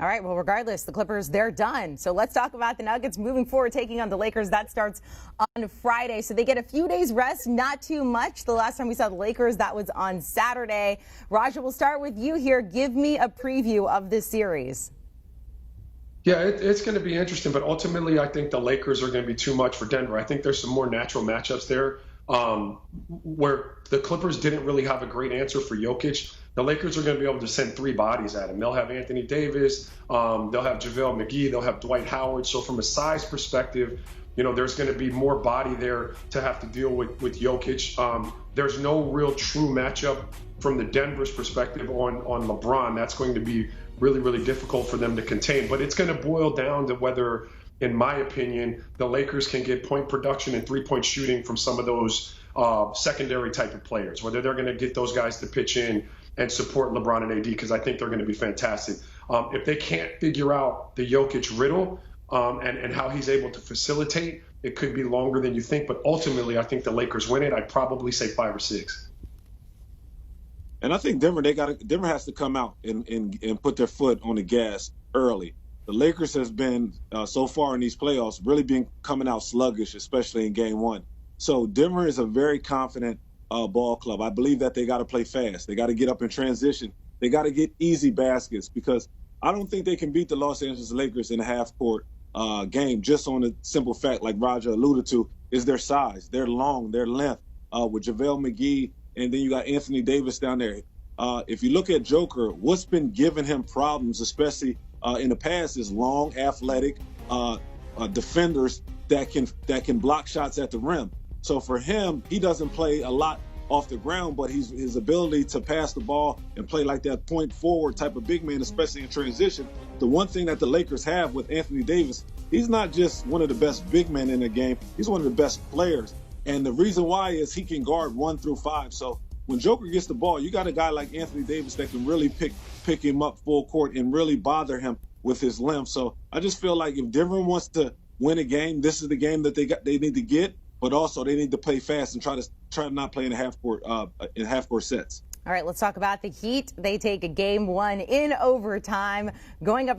All right, well, regardless, the Clippers, they're done. So let's talk about the Nuggets moving forward, taking on the Lakers. That starts on Friday. So they get a few days rest, not too much. The last time we saw the Lakers, that was on Saturday. Raja, we'll start with you here. Give me a preview of this series. Yeah, it's going to be interesting, but ultimately I think the Lakers are going to be too much for Denver. I think there's some more natural matchups there where the Clippers didn't really have a great answer for Jokic. The Lakers are going to be able to send three bodies at him. They'll have Anthony Davis, they'll have JaVale McGee, they'll have Dwight Howard. So from a size perspective, there's going to be more body there to have to deal with Jokic. There's no real true matchup from the Denver's perspective on LeBron. That's going to be really, really difficult for them to contain. But it's going to boil down to whether, in my opinion, the Lakers can get point production and three-point shooting from some of those secondary type of players, whether they're going to get those guys to pitch in and support LeBron and AD, because I think they're going to be fantastic. If they can't figure out the Jokic riddle and how he's able to facilitate, it could be longer than you think. But ultimately, I think the Lakers win it. I'd probably say 5 or 6. And I think Denver has to come out and put their foot on the gas early. The Lakers has been so far in these playoffs really been coming out sluggish, especially in Game 1. So Denver is a very confident ball club. I believe that they got to play fast. They got to get up in transition. They got to get easy baskets, because I don't think they can beat the Los Angeles Lakers in a half-court game just on the simple fact, like Raja alluded to, is their size, their long, their length, with JaVale McGee. And then you got Anthony Davis down there. If you look at Joker, what's been giving him problems, especially in the past, is long, athletic defenders that can block shots at the rim. So for him, he doesn't play a lot off the ground, but his ability to pass the ball and play like that point forward type of big man, especially in transition. The one thing that the Lakers have with Anthony Davis, he's not just one of the best big men in the game. He's one of the best players. And the reason why is he can guard 1 through 5. So when Joker gets the ball, you got a guy like Anthony Davis that can really pick him up full court and really bother him with his length. So I just feel like if Denver wants to win a game, this is the game that they need to get. But also they need to play fast and try to not play in half court sets. All right, let's talk about the Heat. They take a Game 1 in overtime, going up against